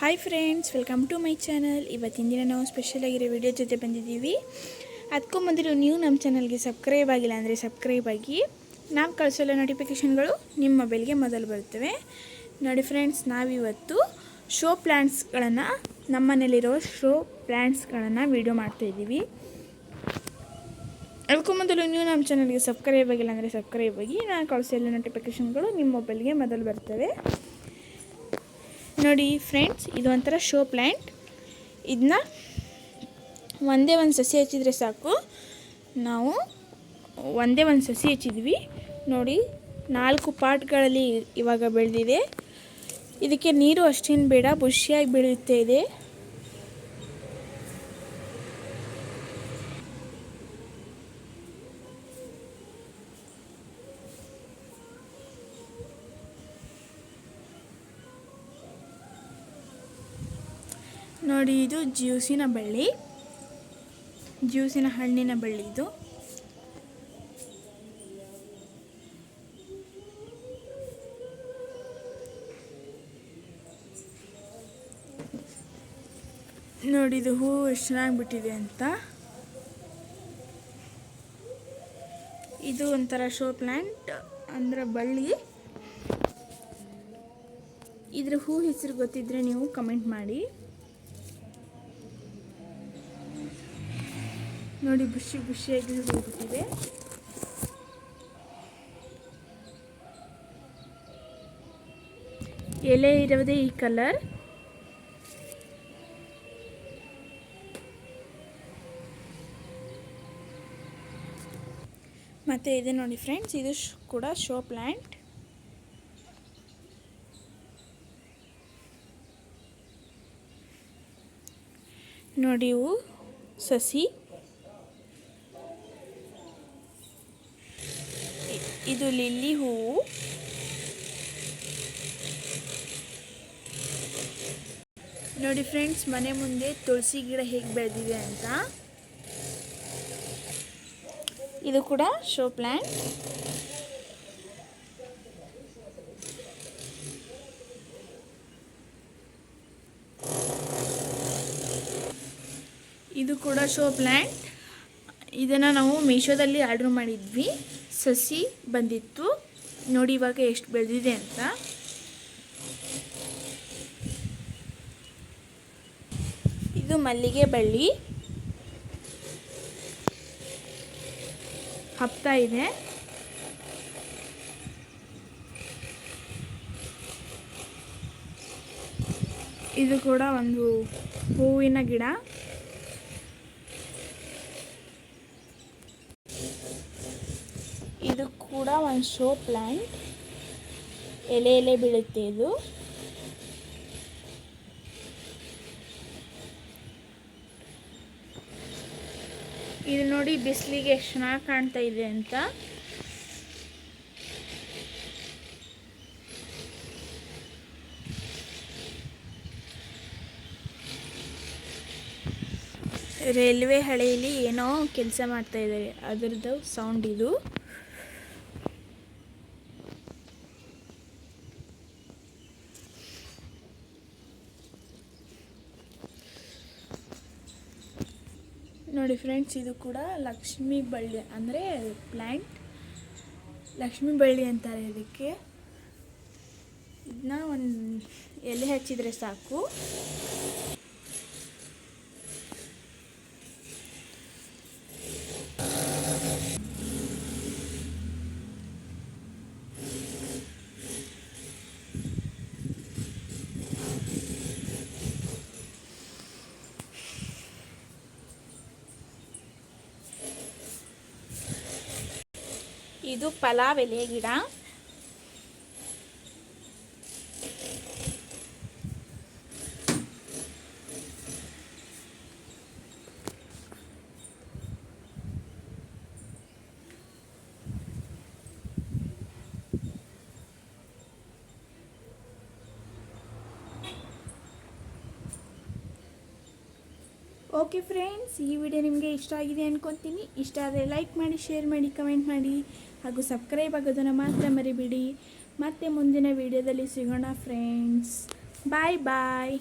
Hi friends, welcome to my channel. ಇವತ್ತಿನ ದಿನ ನಾವು ಸ್ಪೆಷಲಾಗಿರೋ ವಿಡಿಯೋ ಜೊತೆ ಬಂದಿದ್ದೀವಿ. ಅದಕ್ಕೂ ಮೊದಲು ನೀವು ನಮ್ಮ ಚಾನಲ್ಗೆ ಸಬ್ಸ್ಕ್ರೈಬ್ ಆಗಿಲ್ಲ ಅಂದರೆ ಸಬ್ಸ್ಕ್ರೈಬ್ ಆಗಿ. ನಾವು ಕಳಿಸೋ ನೋಟಿಫಿಕೇಷನ್ಗಳು ನಿಮ್ಮ ಮೊಬೈಲ್ಗೆ ಮೊದಲು ಬರ್ತವೆ. ನೋಡಿ ಫ್ರೆಂಡ್ಸ್, ನಾವಿವತ್ತು ಶೋ ಪ್ಲ್ಯಾಂಟ್ಸ್ಗಳನ್ನು, ನಮ್ಮ ಮನೇಲಿರೋ ಶೋ ಪ್ಲ್ಯಾಂಟ್ಸ್ಗಳನ್ನು ವಿಡಿಯೋ ಮಾಡ್ತಾಯಿದ್ದೀವಿ. ಅದಕ್ಕೂ ಮೊದಲು ನೀವು ನಮ್ಮ ಚಾನಲ್ಗೆ ಸಬ್ಸ್ಕ್ರೈಬ್ ಆಗಿಲ್ಲ ಅಂದರೆ ಸಬ್ಸ್ಕ್ರೈಬ್ ಆಗಿ. ನಾನು ಕಳಿಸೋ ನೋಟಿಫಿಕೇಷನ್ಗಳು ನಿಮ್ಮ ಮೊಬೈಲ್ಗೆ ಮೊದಲು ಬರ್ತವೆ. ನೋಡಿ ಫ್ರೆಂಡ್ಸ್, ಇದು ಒಂಥರ ಶೋ ಪ್ಲ್ಯಾಂಟ್. ಇದನ್ನ ಒಂದೇ ಒಂದು ಸಸಿ ಹಚ್ಚಿದರೆ ಸಾಕು. ನಾವು ಒಂದೇ ಒಂದು ಸಸಿ ಹಚ್ಚಿದ್ವಿ. ನೋಡಿ, 4 ಪಾಟ್ಗಳಲ್ಲಿ ಇವಾಗ ಬೆಳೆದಿದೆ. ಇದಕ್ಕೆ ನೀರು ಅಷ್ಟೇನು ಬೇಡ, ಬುಷಿಯಾಗಿ ಬೆಳೆಯುತ್ತೆ ಇದೆ. ನೋಡಿ, ಇದು ಜ್ಯೂಸಿನ ಬಳ್ಳಿ, ಜ್ಯೂಸಿನ ಹಣ್ಣಿನ ಬಳ್ಳಿ ಇದು. ನೋಡಿ, ಇದು ಹೂವು ಎಷ್ಟು ಚೆನ್ನಾಗಿ ಬಿಟ್ಟಿದೆ ಅಂತ. ಇದು ಒಂಥರ ಶೋ ಪ್ಲ್ಯಾಂಟ್ ಅಂದರೆ ಬಳ್ಳಿ. ಇದ್ರ ಹೂ ಹೆಸರು ಗೊತ್ತಿದ್ರೆ ನೀವು ಕಮೆಂಟ್ ಮಾಡಿ. ನೋಡಿ, ಬುಷಿಯಾಗಿ ಹೋಗ್ಬಿಟ್ಟಿದೆ. ಎಲೆ ಇರೋದೇ ಈ ಕಲರ್. ಮತ್ತು ಇದೆ ನೋಡಿ ಫ್ರೆಂಡ್ಸ್, ಇದು ಕೂಡ ಶೋ ಪ್ಲ್ಯಾಂಟ್. ನೋಡಿ, ಇವು ಸಸಿ. ಇದು ಲಿಲ್ಲಿ ಹೂವು. ನೋಡಿ ಫ್ರೆಂಡ್ಸ್, ಮನೆ ಮುಂದೆ ತುಳಸಿ ಗಿಡ ಹೇಗೆ ಬೆಳೆದಿದೆ ಅಂತ. ಇದು ಕೂಡ ಶೋ ಪ್ಲ್ಯಾಂಟ್. ಇದು ಕೂಡ ಶೋ ಪ್ಲ್ಯಾಂಟ್. ಇದನ್ನು ನಾವು ಮೀಶೋದಲ್ಲಿ ಆರ್ಡ್ರ್ ಮಾಡಿದ್ವಿ. ಸಸಿ ಬಂದಿತ್ತು. ನೋಡಿ ಇವಾಗ ಎಷ್ಟು ಬೆಳೆದಿದೆ ಅಂತ. ಇದು ಮಲ್ಲಿಗೆ ಬಳ್ಳಿ, ಹಬ್ತಾ ಇದೆ. ಇದು ಕೂಡ ಒಂದು ಹೂವಿನ ಗಿಡ. ಇದು ಕೂಡ ಒಂದು ಶೋ ಪ್ಲ್ಯಾಂಟ್. ಎಲೆ ಬೀಳುತ್ತೆ ಇದು. ಇದು ನೋಡಿ, ಬಿಸಿಲಿಗೆ ಎಷ್ಟು ಚೆನ್ನಾಗಿ ಕಾಣ್ತಾ ಇದೆ ಅಂತ. ರೈಲ್ವೆ ಹಳಿಯಲ್ಲಿ ಏನೋ ಕೆಲಸ ಮಾಡ್ತಾ ಇದ್ದಾರೆ, ಅದರದ್ದು ಸೌಂಡ್ ಇದು. ನೋಡಿ ಫ್ರೆಂಡ್ಸ್, ಇದು ಕೂಡ ಲಕ್ಷ್ಮಿ ಬಳ್ಳಿ ಅಂದರೆ ಪ್ಲ್ಯಾಂಟ್. ಲಕ್ಷ್ಮಿ ಬಳ್ಳಿ ಅಂತಾರೆ ಇದಕ್ಕೆ. ಇದನ್ನ ಒಂದು ಎಲೆ ಹಚ್ಚಿದರೆ ಸಾಕು. ಇದು ಪಲಾವ್ ಎಲೆ ಗಿಡ. ಓಕೆ ಫ್ರೆಂಡ್ಸ್, ಈ ವಿಡಿಯೋ ನಿಮಗೆ ಇಷ್ಟ ಆಗಿದೆ ಅಂದ್ಕೊತೀನಿ. ಇಷ್ಟ ಆದರೆ ಲೈಕ್ ಮಾಡಿ, ಶೇರ್ ಮಾಡಿ, ಕಮೆಂಟ್ ಮಾಡಿ ಹಾಗೂ ಸಬ್ಸ್ಕ್ರೈಬ್ ಆಗೋದನ್ನು ಮಾತ್ರ ಮರಿಬೇಡಿ. ಮತ್ತೆ ಮುಂದಿನ ವಿಡಿಯೋದಲ್ಲಿ ಸಿಗೋಣ ಫ್ರೆಂಡ್ಸ್. ಬಾಯ್ ಬಾಯ್.